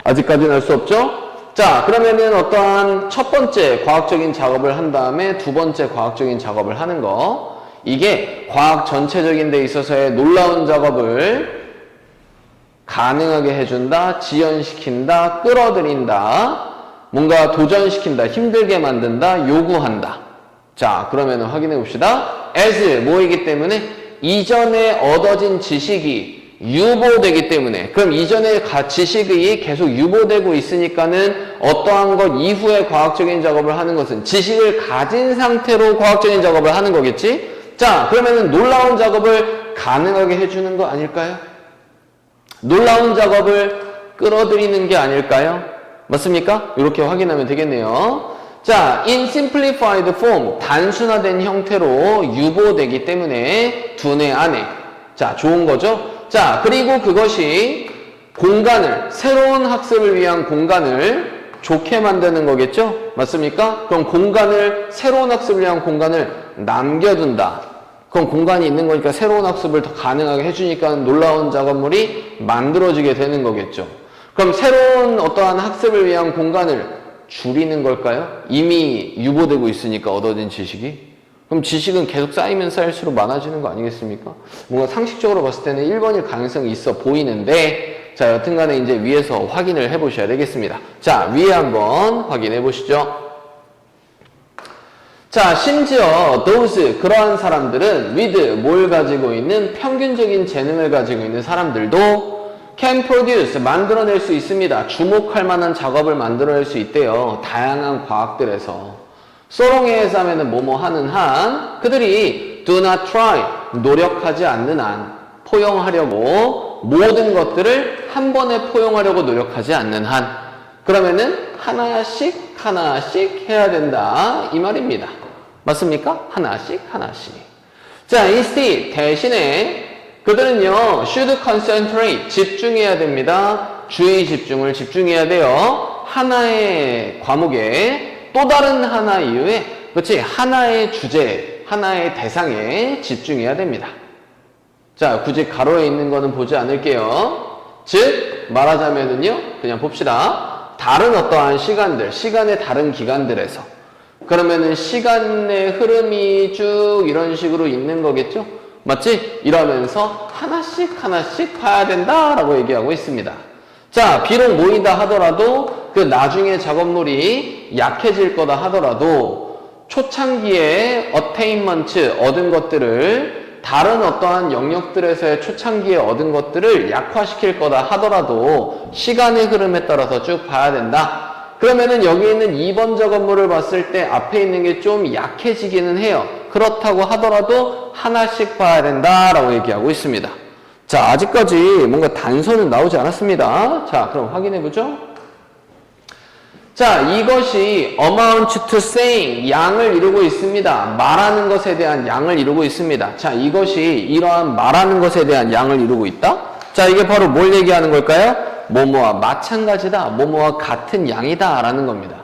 아직까지는 알 수 없죠? 자, 그러면은 어떠한 첫 번째 과학적인 작업을 한 다음에 두 번째 과학적인 작업을 하는 거, 이게 과학 전체적인 데 있어서의 놀라운 작업을 가능하게 해준다, 지연시킨다, 끌어들인다, 뭔가 도전시킨다, 힘들게 만든다, 요구한다. 자, 그러면 확인해 봅시다. as, 뭐이기 때문에 이전에 얻어진 지식이 유보되기 때문에, 그럼 이전에 지식이 계속 유보되고 있으니까는 어떠한 것 이후에 과학적인 작업을 하는 것은 지식을 가진 상태로 과학적인 작업을 하는 거겠지? 자, 그러면은 놀라운 작업을 가능하게 해주는 거 아닐까요? 놀라운 작업을 끌어들이는 게 아닐까요? 맞습니까? 이렇게 확인하면 되겠네요. 자, in simplified form, 단순화된 형태로 유보되기 때문에 두뇌 안에. 자, 좋은 거죠? 자, 그리고 그것이 공간을, 새로운 학습을 위한 공간을 좋게 만드는 거겠죠? 맞습니까? 그럼 공간을, 새로운 학습을 위한 공간을 남겨둔다. 그럼 공간이 있는 거니까 새로운 학습을 더 가능하게 해주니까 놀라운 작업물이 만들어지게 되는 거겠죠. 그럼 새로운 어떠한 학습을 위한 공간을 줄이는 걸까요? 이미 유보되고 있으니까 얻어진 지식이. 그럼 지식은 계속 쌓이면 쌓일수록 많아지는 거 아니겠습니까? 뭔가 상식적으로 봤을 때는 1번일 가능성이 있어 보이는데, 자, 여튼간에 이제 위에서 확인을 해 보셔야 되겠습니다. 자, 위에 한번 확인해 보시죠. 자, 심지어 those, 그러한 사람들은 with, 뭘 가지고 있는 평균적인 재능을 가지고 있는 사람들도 can produce, 만들어낼 수 있습니다. 주목할 만한 작업을 만들어낼 수 있대요. 다양한 과학들에서. 소롱에서 하면은 뭐뭐 하는 한, 그들이 do not try, 노력하지 않는 한, 포용하려고 모든 것들을 한 번에 포용하려고 노력하지 않는 한, 그러면은 하나씩 해야 된다, 이 말입니다. 맞습니까? 하나씩. 자, instead, 대신에 그들은요, should concentrate, 집중해야 됩니다. 주의 집중을 집중해야 돼요. 하나의 과목에 또 다른 하나 이후에, 그렇지? 하나의 주제, 하나의 대상에 집중해야 됩니다. 자, 굳이 가로에 있는 거는 보지 않을게요. 즉, 말하자면은요, 그냥 봅시다. 다른 어떠한 시간들, 시간의 다른 기간들에서. 그러면은 시간의 흐름이 쭉 이런 식으로 있는 거겠죠? 맞지? 이러면서 하나씩 봐야 된다라고 얘기하고 있습니다. 자, 비록 모이다 하더라도 그 나중에 작업물이 약해질 거다 하더라도 초창기에 attainment, 얻은 것들을 다른 어떠한 영역들에서의 초창기에 얻은 것들을 약화시킬 거다 하더라도 시간의 흐름에 따라서 쭉 봐야 된다. 그러면은 여기 있는 2번 작업물을 봤을 때 앞에 있는 게 좀 약해지기는 해요. 그렇다고 하더라도 하나씩 봐야 된다라고 얘기하고 있습니다. 자, 아직까지 뭔가 단서는 나오지 않았습니다. 자, 그럼 확인해보죠. 자, 이것이 amount to saying, 양을 이루고 있습니다. 말하는 것에 대한 양을 이루고 있습니다. 자, 이것이 이러한 말하는 것에 대한 양을 이루고 있다? 자, 이게 바로 뭘 얘기하는 걸까요? 뭐뭐와 마찬가지다, 뭐뭐와 같은 양이다 라는 겁니다.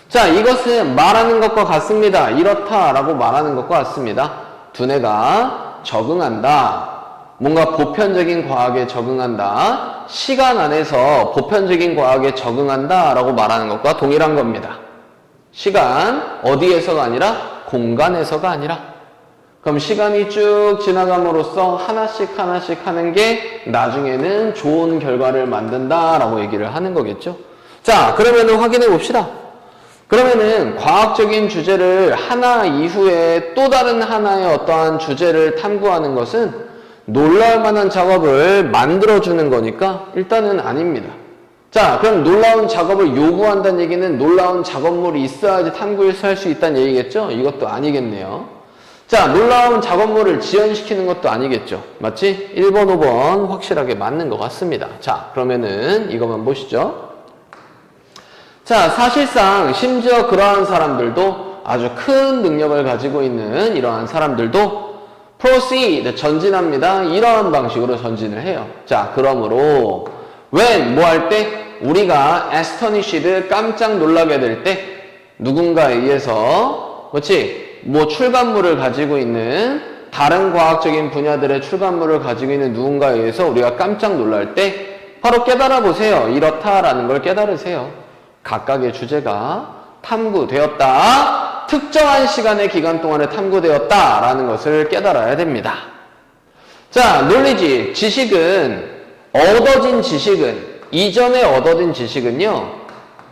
자, 이것은 말하는 것과 같습니다. 이렇다라고 말하는 것과 같습니다. 두뇌가 적응한다. 뭔가 보편적인 과학에 적응한다. 시간 안에서 보편적인 과학에 적응한다 라고 말하는 것과 동일한 겁니다. 시간, 어디에서가 아니라 공간에서가 아니라. 그럼 시간이 쭉 지나감으로써 하나씩 하나씩 하는 게 나중에는 좋은 결과를 만든다 라고 얘기를 하는 거겠죠. 자, 그러면은 확인해 봅시다. 그러면은 과학적인 주제를 하나 이후에 또 다른 하나의 어떠한 주제를 탐구하는 것은 놀라울 만한 작업을 만들어주는 거니까 일단은 아닙니다. 자, 그럼 놀라운 작업을 요구한다는 얘기는 놀라운 작업물이 있어야지 탐구를 할 수 있다는 얘기겠죠? 이것도 아니겠네요. 자, 놀라운 작업물을 지연시키는 것도 아니겠죠? 맞지? 1번, 5번 확실하게 맞는 것 같습니다. 자, 그러면은 이것만 보시죠. 자, 사실상 심지어 그러한 사람들도 아주 큰 능력을 가지고 있는 이러한 사람들도 proceed, 전진합니다. 이러한 방식으로 전진을 해요. 자, 그러므로 when, 뭐 할 때? 우리가 astonished, 깜짝 놀라게 될 때 누군가에 의해서, 그렇지? 뭐 출간물을 가지고 있는 다른 과학적인 분야들의 출간물을 가지고 있는 누군가에 의해서 우리가 깜짝 놀랄 때 바로 깨달아 보세요. 이렇다라는 걸 깨달으세요. 각각의 주제가 탐구되었다. 특정한 시간의 기간 동안에 탐구되었다라는 것을 깨달아야 됩니다. 자, knowledge, 지식은, 얻어진 지식은, 이전에 얻어진 지식은요,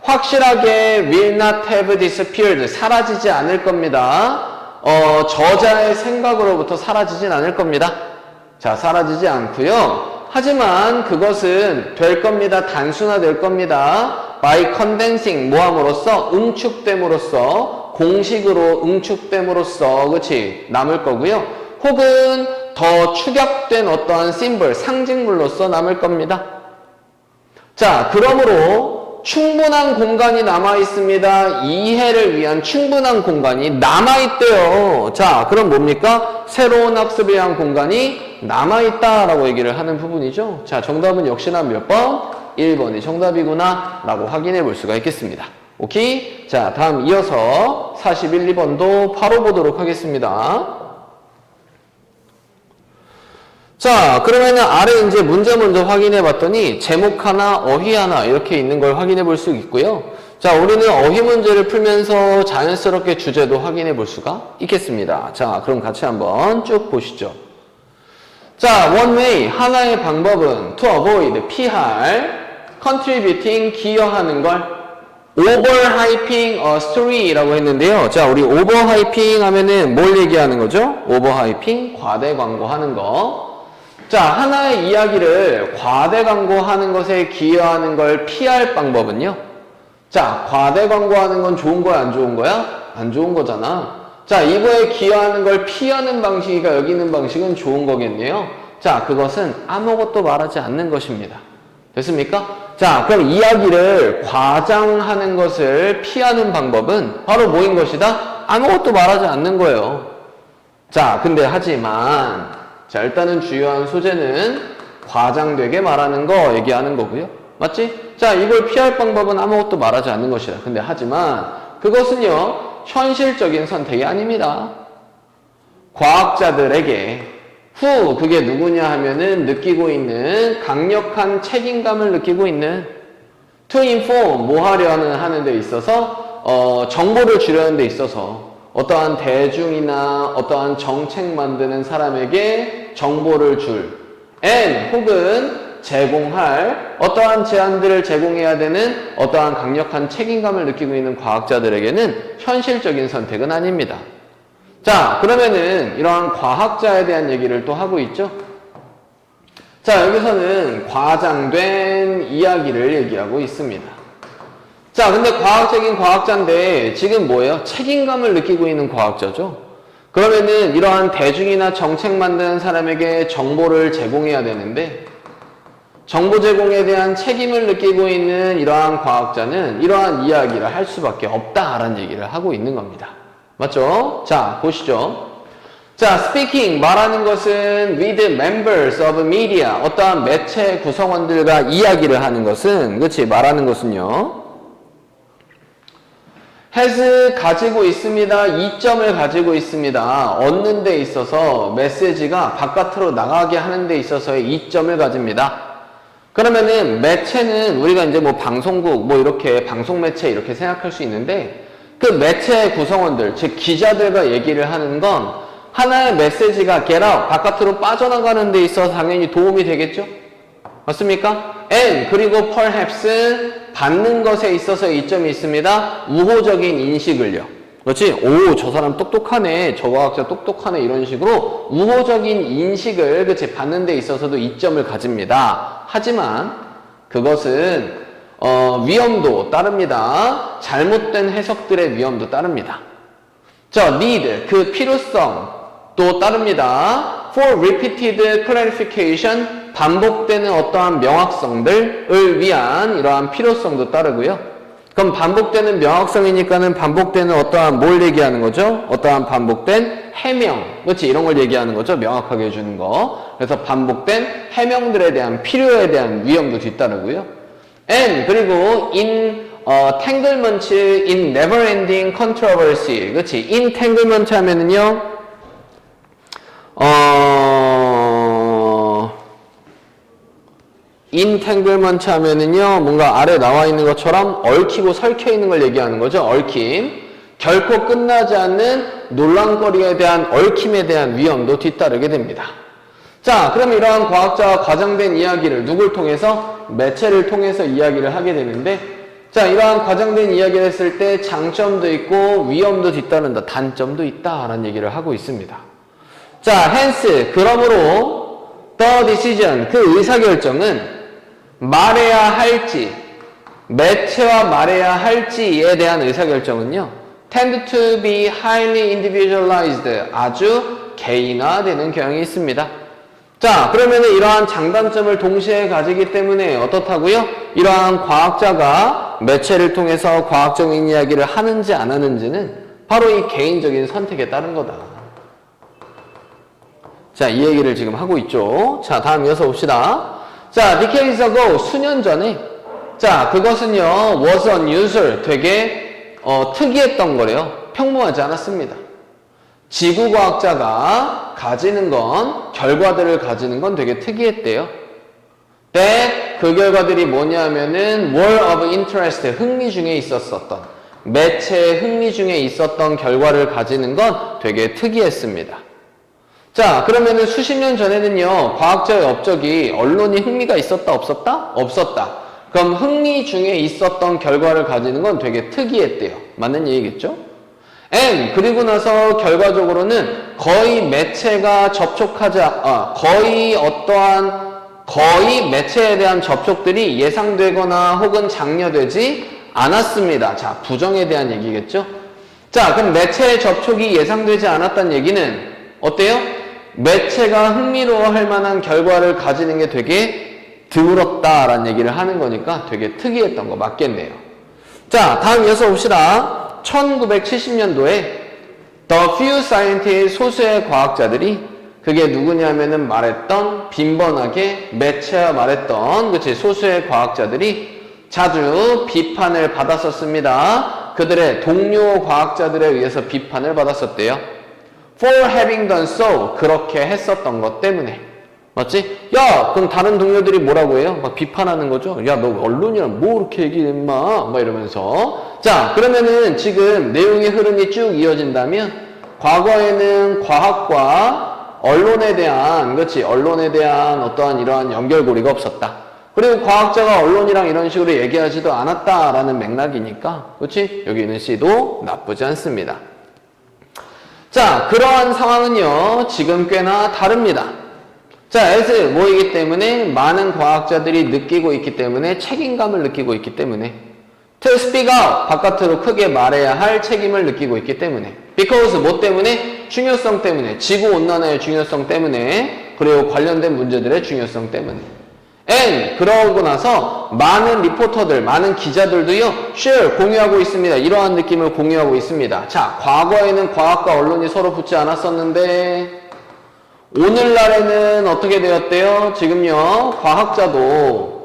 확실하게 will not have disappeared, 사라지지 않을 겁니다. 저자의 생각으로부터 사라지진 않을 겁니다. 자, 사라지지 않고요. 하지만 그것은 될 겁니다. 단순화될 겁니다. by condensing, 모함으로써, 응축됨으로써, 공식으로 응축됨으로써, 그치? 남을 거고요. 혹은 더 축약된 어떠한 심볼, 상징물로서 남을 겁니다. 자, 그러므로 충분한 공간이 남아있습니다. 이해를 위한 충분한 공간이 남아있대요. 자, 그럼 뭡니까? 새로운 학습을 위한 공간이 남아있다라고 얘기를 하는 부분이죠. 자, 정답은 역시나 몇 번? 1번이 정답이구나 라고 확인해 볼 수가 있겠습니다. 오케이? 자, 다음 이어서 41, 2번도 바로 보도록 하겠습니다. 자, 그러면은 아래 이제 문제 먼저 확인해 봤더니 제목 하나, 어휘 하나 이렇게 있는 걸 확인해 볼 수 있고요. 자, 우리는 어휘 문제를 풀면서 자연스럽게 주제도 확인해 볼 수가 있겠습니다. 자, 그럼 같이 한번 쭉 보시죠. 자, one way, 하나의 방법은 to avoid, 피할, contributing, 기여하는 걸 overhyping a story라고 했는데요. 자, 우리 overhyping 하면은 뭘 얘기하는 거죠? overhyping, 과대 광고하는 거. 자, 하나의 이야기를 과대 광고하는 것에 기여하는 걸 피할 방법은요. 자, 과대 광고하는 건 좋은 거야, 안 좋은 거야? 안 좋은 거잖아. 자, 이거에 기여하는 걸 피하는 방식이니까 여기 있는 방식은 좋은 거겠네요. 자, 그것은 아무것도 말하지 않는 것입니다. 됐습니까? 자, 그럼 이야기를 과장하는 것을 피하는 방법은 바로 뭐인 것이다? 아무것도 말하지 않는 거예요. 자, 근데 하지만 자, 일단은 주요한 소재는 과장되게 말하는 거 얘기하는 거고요. 맞지? 자, 이걸 피할 방법은 아무것도 말하지 않는 것이다. 근데 하지만 그것은요, 현실적인 선택이 아닙니다. 과학자들에게 그게 누구냐 하면은 느끼고 있는 강력한 책임감을 느끼고 있는 to inform, 뭐 하려는 하는 데 있어서 정보를 주려는 데 있어서 어떠한 대중이나 어떠한 정책 만드는 사람에게 정보를 줄 and 혹은 제공할 어떠한 제안들을 제공해야 되는 어떠한 강력한 책임감을 느끼고 있는 과학자들에게는 현실적인 선택은 아닙니다. 자, 그러면은 이러한 과학자에 대한 얘기를 또 하고 있죠. 자, 여기서는 과장된 이야기를 얘기하고 있습니다. 자, 근데 과학적인 과학자인데 지금 뭐예요? 책임감을 느끼고 있는 과학자죠. 그러면은 이러한 대중이나 정책 만드는 사람에게 정보를 제공해야 되는데 정보 제공에 대한 책임을 느끼고 있는 이러한 과학자는 이러한 이야기를 할 수밖에 없다라는 얘기를 하고 있는 겁니다. 맞죠? 자, 보시죠. 자, speaking, 말하는 것은 with members of media, 어떠한 매체 구성원들과 이야기를 하는 것은, 그치, 말하는 것은요. has 가지고 있습니다. 이점을 가지고 있습니다. 얻는 데 있어서 메시지가 바깥으로 나가게 하는 데 있어서의 이점을 가집니다. 그러면은 매체는 우리가 이제 뭐 방송국, 뭐 이렇게 방송 매체 이렇게 생각할 수 있는데 그 매체 구성원들, 즉 기자들과 얘기를 하는 건 하나의 메시지가 get out, 바깥으로 빠져나가는 데 있어서 당연히 도움이 되겠죠? 맞습니까? and, 그리고 perhaps, 받는 것에 있어서 이점이 있습니다. 우호적인 인식을요. 그렇지? 오, 저 사람 똑똑하네. 저 과학자 똑똑하네. 이런 식으로 우호적인 인식을, 그치? 받는 데 있어서도 이점을 가집니다. 하지만 그것은, 위험도 따릅니다. 잘못된 해석들의 위험도 따릅니다. 자, need, 그 필요성도 따릅니다. for repeated clarification, 반복되는 어떠한 명확성들을 위한 이러한 필요성도 따르고요. 그럼 반복되는 명확성이니까는 반복되는 어떠한 뭘 얘기하는 거죠? 어떠한 반복된 해명, 그렇지? 이런 걸 얘기하는 거죠. 명확하게 해주는 거. 그래서 반복된 해명들에 대한 필요에 대한 위험도 뒤따르고요. and, 그리고 in entanglement in never-ending controversy, 그렇지? entanglement 하면은요, entanglement 하면은요, 뭔가 아래 나와 있는 것처럼 얽히고 설켜 있는 걸 얘기하는 거죠. 얽힘. 결코 끝나지 않는 논란거리에 대한 얽힘에 대한 위험도 뒤따르게 됩니다. 자, 그럼 이러한 과학자와 과장된 이야기를 누굴 통해서? 매체를 통해서 이야기를 하게 되는데, 자, 이러한 과장된 이야기를 했을 때 장점도 있고 위험도 뒤따른다, 단점도 있다라는 얘기를 하고 있습니다. 자, hence, 그러므로 the decision, 그 의사결정은 말해야 할지, 매체와 말해야 할지에 대한 의사결정은요, tend to be highly individualized, 아주 개인화되는 경향이 있습니다. 자, 그러면 이러한 장단점을 동시에 가지기 때문에 어떻다고요? 이러한 과학자가 매체를 통해서 과학적인 이야기를 하는지 안 하는지는 바로 이 개인적인 선택에 따른 거다. 자, 이 얘기를 지금 하고 있죠. 자, 다음 이어서 봅시다. 자, decades ago, 수년 전에, 자, 그것은요, was unusual, 되게 특이했던 거래요. 평범하지 않았습니다. 지구과학자가 가지는 건, 결과들을 가지는 건 되게 특이했대요. that, 그 결과들이 뭐냐면은 were of interest, 흥미 중에 있었던, 매체의 흥미 중에 있었던 결과를 가지는 건 되게 특이했습니다. 자, 그러면은 수십 년 전에는요, 과학자의 업적이 언론이 흥미가 있었다, 없었다? 없었다. 그럼 흥미 중에 있었던 결과를 가지는 건 되게 특이했대요. 맞는 얘기겠죠? and, 그리고 나서 결과적으로는 거의 매체가 거의 매체에 대한 접촉들이 예상되거나 혹은 장려되지 않았습니다. 자, 부정에 대한 얘기겠죠? 자, 그럼 매체의 접촉이 예상되지 않았다는 얘기는 어때요? 매체가 흥미로워할 만한 결과를 가지는 게 되게 드물었다라는 얘기를 하는 거니까 되게 특이했던 거 맞겠네요. 자, 다음 이어서 봅시다. 1970년도에 The Few Scientists, 소수의 과학자들이, 그게 누구냐면은 말했던, 빈번하게 매체와 말했던, 그치, 소수의 과학자들이 자주 비판을 받았었습니다. 그들의 동료 과학자들에 의해서 비판을 받았었대요. For having done so, 그렇게 했었던 것 때문에. 맞지? 야, 그럼 다른 동료들이 뭐라고 해요? 막 비판하는 거죠. 야, 너 언론이랑 뭐 이렇게 얘기해, 임마. 막 이러면서. 자, 그러면은 지금 내용의 흐름이 쭉 이어진다면, 과거에는 과학과 언론에 대한, 그렇지? 언론에 대한 어떠한 이러한 연결고리가 없었다. 그리고 과학자가 언론이랑 이런 식으로 얘기하지도 않았다라는 맥락이니까, 그렇지? 여기 있는 C도 나쁘지 않습니다. 자, 그러한 상황은요, 지금 꽤나 다릅니다. 자, as 뭐이기 때문에 많은 과학자들이 느끼고 있기 때문에 책임감을 느끼고 있기 때문에 to speak out, 바깥으로 크게 말해야 할 책임을 느끼고 있기 때문에. because, 뭐 때문에? 중요성 때문에. 지구온난화의 중요성 때문에. 그리고 관련된 문제들의 중요성 때문에. and, 그러고 나서 많은 리포터들, 많은 기자들도요, share, 공유하고 있습니다. 이러한 느낌을 공유하고 있습니다. 자, 과거에는 과학과 언론이 서로 붙지 않았었는데, 오늘날에는 어떻게 되었대요? 지금요, 과학자도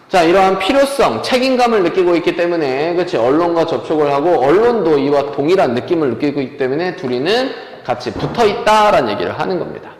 자, 이러한 필요성, 책임감을 느끼고 있기 때문에, 그치, 언론과 접촉을 하고, 언론도 이와 동일한 느낌을 느끼고 있기 때문에, 둘이는 같이 붙어 있다라는 얘기를 하는 겁니다.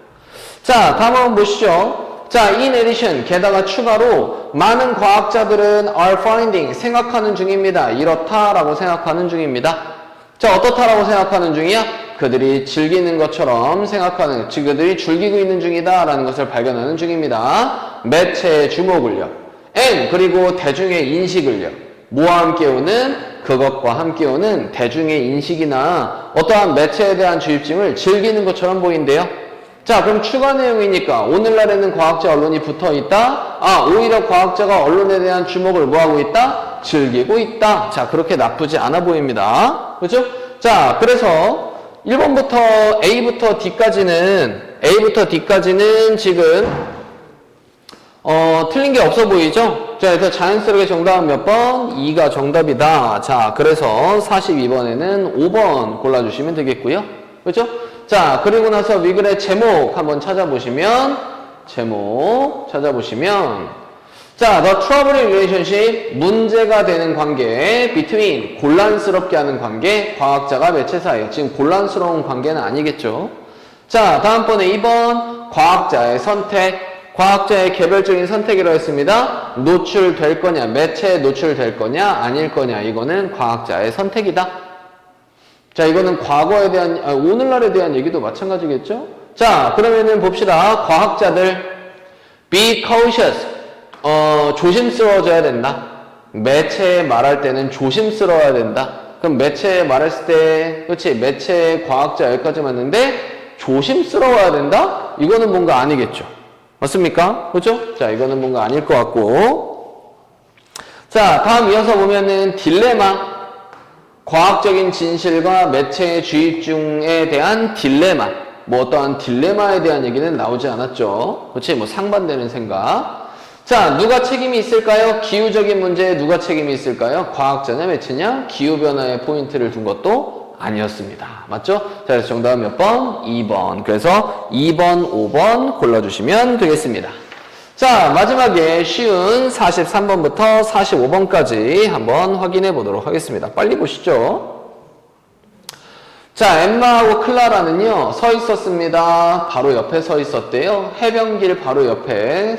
자, 다음 한번 보시죠. 자, in addition, 게다가 추가로, 많은 과학자들은 are finding, 생각하는 중입니다. 이렇다라고 생각하는 중입니다. 자, 어떻다라고 생각하는 중이야? 그들이 즐기는 것처럼 생각하는, 그들이 즐기고 있는 중이다라는 것을 발견하는 중입니다. 매체의 주목을요. and, 그리고 대중의 인식을요. 뭐와 함께 오는? 그것과 함께 오는 대중의 인식이나 어떠한 매체에 대한 주입증을 즐기는 것처럼 보인대요. 자, 그럼 추가 내용이니까 오늘날에는 과학자 언론이 붙어 있다? 아, 오히려 과학자가 언론에 대한 주목을 뭐하고 있다? 즐기고 있다. 자, 그렇게 나쁘지 않아 보입니다. 그렇죠? 자, 그래서 1번부터 A부터 D까지는 지금 틀린 게 없어 보이죠? 자, 그래서 자연스럽게 정답은 몇 번? 2가 정답이다. 자, 그래서 42번에는 5번 골라주시면 되겠고요. 그렇죠? 자, 그리고 나서 위글의 제목 한번 찾아보시면, 자, the troubling relationship, 문제가 되는 관계, between, 곤란스럽게 하는 관계, 과학자가 매체 사이. 지금 곤란스러운 관계는 아니겠죠? 자, 다음번에 2번, 과학자의 선택. 과학자의 개별적인 선택이라고 했습니다. 노출될 거냐, 매체에 노출될 거냐, 아닐 거냐, 이거는 과학자의 선택이다. 자, 이거는 과거에 대한, 오늘날에 대한 얘기도 마찬가지겠죠? 자, 그러면은 봅시다. 과학자들, be cautious, 조심스러워져야 된다. 매체에 말할 때는 조심스러워야 된다. 그럼 매체에 말했을 때, 그렇지, 매체 과학자 여기까지 맞는데, 조심스러워야 된다? 이거는 뭔가 아니겠죠? 맞습니까? 그렇죠? 자, 이거는 뭔가 아닐 것 같고. 자, 다음 이어서 보면은 딜레마. 과학적인 진실과 매체의 주입중에 대한 딜레마. 뭐 어떠한 딜레마에 대한 얘기는 나오지 않았죠. 그렇지? 뭐 상반되는 생각. 자, 누가 책임이 있을까요? 기후적인 문제에 누가 책임이 있을까요? 과학자냐 매체냐? 기후변화에 포인트를 둔 것도 아니었습니다. 맞죠? 자, 그래서 정답은 몇 번? 2번. 그래서 2번, 5번 골라주시면 되겠습니다. 자, 마지막에 쉬운 43번부터 45번까지 한번 확인해 보도록 하겠습니다. 빨리 보시죠. 자, 엠마하고 클라라는요, 서 있었습니다. 바로 옆에 서 있었대요. 해변길 바로 옆에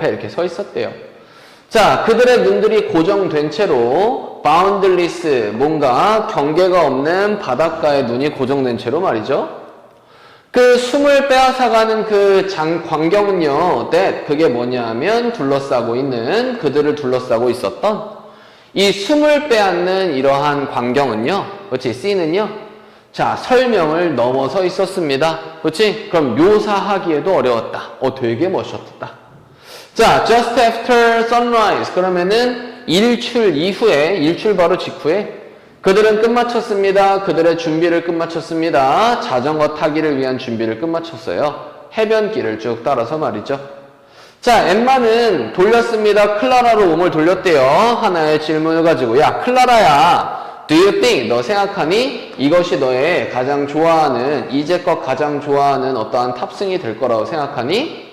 이렇게 서 있었대요. 자, 그들의 눈들이 고정된 채로 boundless, 뭔가 경계가 없는 바닷가에 눈이 고정된 채로 말이죠. 그 숨을 빼앗아가는 그 광경은요, 그게 뭐냐 하면 그들을 둘러싸고 있었던 이 숨을 빼앗는 이러한 광경은요, 그렇지, 씬은요, 자, 설명을 넘어서 있었습니다. 그렇지? 그럼 묘사하기에도 어려웠다. 되게 멋있었다. 자, just after sunrise. 그러면은 일출 바로 직후에 그들은 끝마쳤습니다. 그들의 준비를 끝마쳤습니다. 자전거 타기를 위한 준비를 끝마쳤어요. 해변길을 쭉 따라서 말이죠. 자, 엠마는 돌렸습니다. 클라라로 몸을 돌렸대요. 하나의 질문을 가지고. 야, 클라라야, do you think, 너 생각하니? 이것이 너의 가장 좋아하는, 이제껏 가장 좋아하는 어떠한 탑승이 될 거라고 생각하니?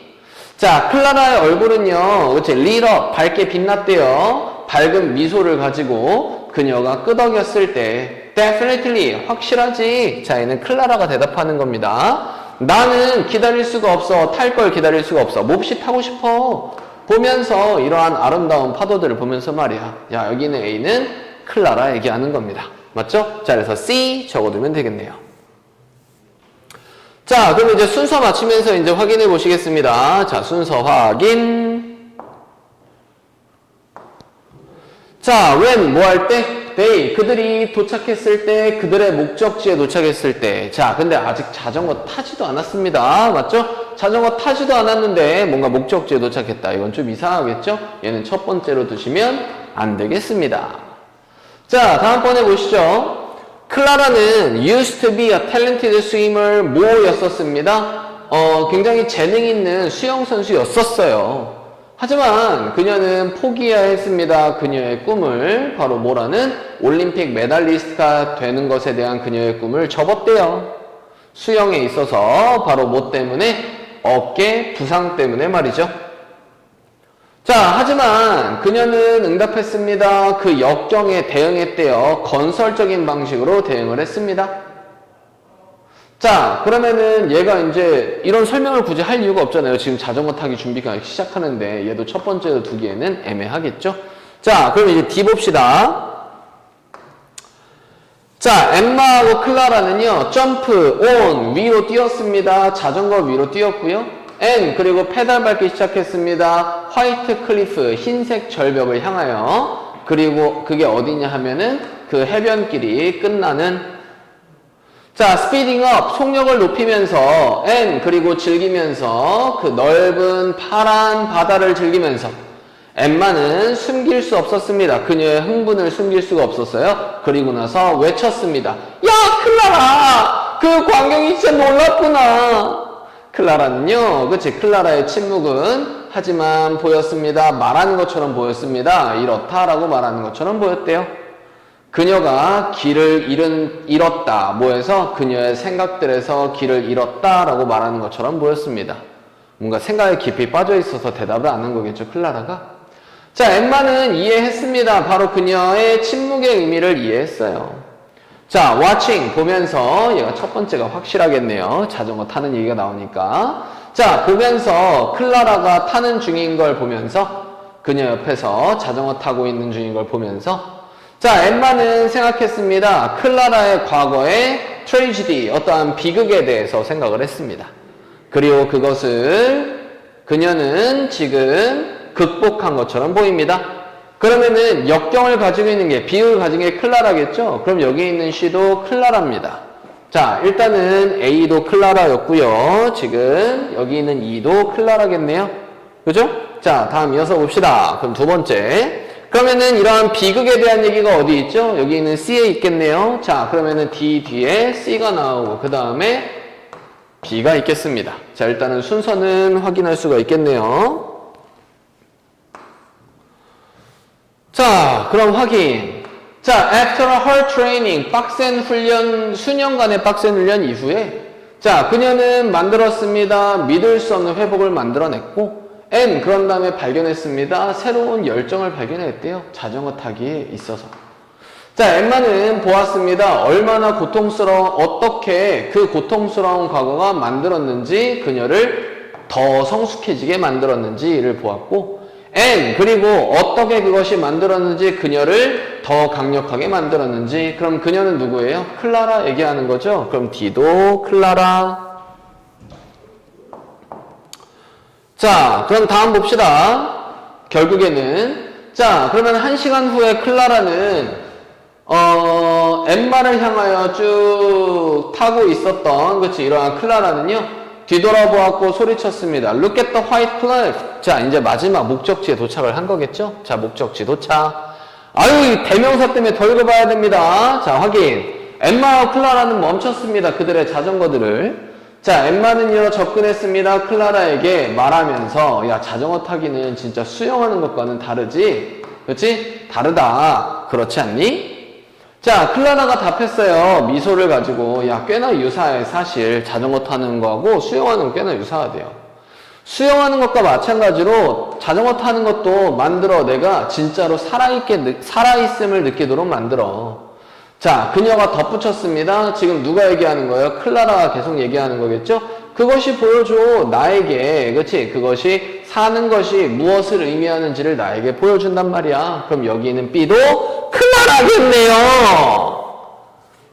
자, 클라라의 얼굴은요, 그치, 리더, 밝게 빛났대요. 밝은 미소를 가지고 그녀가 끄덕였을 때, definitely, 확실하지. 자, 얘는 클라라가 대답하는 겁니다. 나는 기다릴 수가 없어. 탈 걸 기다릴 수가 없어. 몹시 타고 싶어. 보면서 이러한 아름다운 파도들을 보면서 말이야. 야, 여기는 A는 클라라 얘기하는 겁니다. 맞죠? 자, 그래서 C 적어두면 되겠네요. 자, 그럼 이제 순서 맞추면서 이제 확인해 보시겠습니다. 자, 순서 확인. 자, when, 뭐 할 때? they, 그들이 도착했을 때, 그들의 목적지에 도착했을 때. 자, 근데 아직 자전거 타지도 않았습니다. 맞죠? 자전거 타지도 않았는데 뭔가 목적지에 도착했다. 이건 좀 이상하겠죠? 얘는 첫 번째로 두시면 안 되겠습니다. 자, 다음번에 보시죠. 클라라는 used to be a talented swimmer 뭐였었습니다. 굉장히 재능 있는 수영 선수였었어요. 하지만 그녀는 포기해야 했습니다. 그녀의 꿈을 바로 뭐라는 올림픽 메달리스트가 되는 것에 대한 그녀의 꿈을 접었대요. 수영에 있어서 바로 뭐 때문에? 어깨 부상 때문에 말이죠. 자, 하지만 그녀는 응답했습니다. 그 역경에 대응했대요. 건설적인 방식으로 대응을 했습니다. 자, 그러면은 얘가 이제 이런 설명을 굳이 할 이유가 없잖아요. 지금 자전거 타기 준비가 시작하는데 얘도 첫 번째로 두기에는 애매하겠죠? 자, 그럼 이제 D 봅시다. 자, 엠마하고 클라라는요, 점프, 온, 위로 뛰었습니다. 자전거 위로 뛰었고요. N, 그리고 페달 밟기 시작했습니다. 화이트 클리프, 흰색 절벽을 향하여. 그리고 그게 어디냐 하면은 그 해변길이 끝나는. 자, 스피딩 업, 속력을 높이면서 N, 그리고 즐기면서 그 넓은 파란 바다를 즐기면서 엠마는 숨길 수 없었습니다. 그녀의 흥분을 숨길 수가 없었어요. 그리고 나서 외쳤습니다. 야, 클라라! 그 광경이 진짜 놀랍구나! 클라라는요, 그치? 클라라의 침묵은 하지만 보였습니다. 말하는 것처럼 보였습니다. 이렇다라고 말하는 것처럼 보였대요. 그녀가 길을 잃었다. 뭐해서? 그녀의 생각들에서 길을 잃었다라고 말하는 것처럼 보였습니다. 뭔가 생각에 깊이 빠져 있어서 대답을 안 한 거겠죠, 클라라가? 자, 엠마는 이해했습니다. 바로 그녀의 침묵의 의미를 이해했어요. 자, watching, 보면서, 얘가 첫 번째가 확실하겠네요. 자전거 타는 얘기가 나오니까. 자, 보면서 클라라가 타는 중인 걸 보면서, 그녀 옆에서 자전거 타고 있는 중인 걸 보면서, 자, 엠마는 생각했습니다. 클라라의 과거의 트레지디, 어떠한 비극에 대해서 생각을 했습니다. 그리고 그것을 그녀는 지금 극복한 것처럼 보입니다. 그러면은 역경을 가지고 있는 게, 비극을 가진 게 클라라겠죠? 그럼 여기 있는 C도 클라라입니다. 자, 일단은 A도 클라라였고요. 지금 여기 있는 E도 클라라겠네요. 그죠? 자, 다음 이어서 봅시다. 그럼 두 번째. 그러면은 이러한 비극에 대한 얘기가 어디 있죠? 여기 있는 C에 있겠네요. 자, 그러면은 D 뒤에 C가 나오고 그 다음에 B가 있겠습니다. 자, 일단은 순서는 확인할 수가 있겠네요. 자, 그럼 확인. 자, after a hard training, 빡센 훈련, 수년간의 빡센 훈련 이후에 자, 그녀는 만들었습니다. 믿을 수 없는 회복을 만들어냈고 N, 그런 다음에 발견했습니다. 새로운 열정을 발견했대요. 자전거 타기에 있어서. 자, 엠마는 보았습니다. 얼마나 어떻게 그 고통스러운 과거가 만들었는지, 그녀를 더 성숙해지게 만들었는지를 보았고, N, 그리고 어떻게 그것이 만들었는지, 그녀를 더 강력하게 만들었는지. 그럼 그녀는 누구예요? 클라라 얘기하는 거죠? 그럼 D도 클라라. 자, 그럼 다음 봅시다. 결국에는 자, 그러면 1시간 후에 클라라는 엠마를 향하여 쭉 타고 있었던, 그치, 이러한 클라라는요, 뒤돌아보았고 소리쳤습니다. Look at the white cliff. 자, 이제 마지막 목적지에 도착을 한 거겠죠? 자, 목적지 도착. 아유, 이 대명사 때문에 더 읽어봐야 됩니다. 자, 확인. 엠마와 클라라는 멈췄습니다. 그들의 자전거들을. 자, 엠마는요, 접근했습니다. 클라라에게 말하면서, 야, 자전거 타기는 진짜 수영하는 것과는 다르지? 그렇지? 다르다. 그렇지 않니? 자, 클라라가 답했어요. 미소를 가지고. 야, 꽤나 유사해. 사실 자전거 타는 거하고 수영하는 거 꽤나 유사하대요. 수영하는 것과 마찬가지로 자전거 타는 것도 만들어. 내가 진짜로 살아있음을 느끼도록 만들어. 자, 그녀가 덧붙였습니다. 지금 누가 얘기하는 거예요? 클라라가 계속 얘기하는 거겠죠? 그것이 보여줘. 나에게. 그치? 그것이 사는 것이 무엇을 의미하는지를 나에게 보여준단 말이야. 그럼 여기는 B도 클라라겠네요.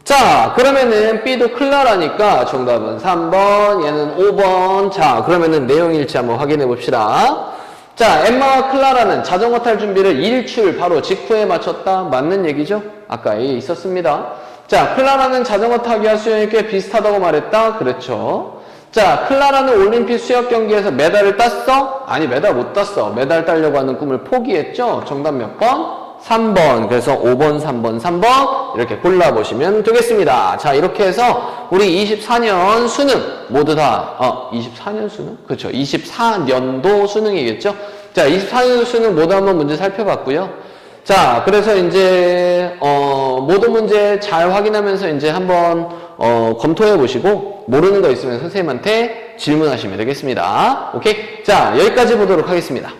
자, 그러면은 B도 클라라니까 정답은 3번, 얘는 5번. 자, 그러면은 내용일치 한번 확인해 봅시다. 자, 엠마와 클라라는 자전거 탈 준비를 일출 바로 직후에 마쳤다. 맞는 얘기죠? 아까 A에 있었습니다. 자, 클라라는 자전거 타기와 수영이 꽤 비슷하다고 말했다. 그렇죠. 자, 클라라는 올림픽 수영 경기에서 메달을 땄어? 아니, 메달 못 땄어. 메달 따려고 하는 꿈을 포기했죠? 정답 몇 번? 3번. 그래서 5번, 3번, 3번 이렇게 골라보시면 되겠습니다. 자, 이렇게 해서 우리 24년 수능 모두 다 24년 수능? 그렇죠. 24년도 수능이겠죠. 자, 24년 수능 모두 한번 문제 살펴봤고요. 자, 그래서 이제 모든 문제 잘 확인하면서 이제 한번 검토해 보시고 모르는 거 있으면 선생님한테 질문하시면 되겠습니다. 오케이? 자, 여기까지 보도록 하겠습니다.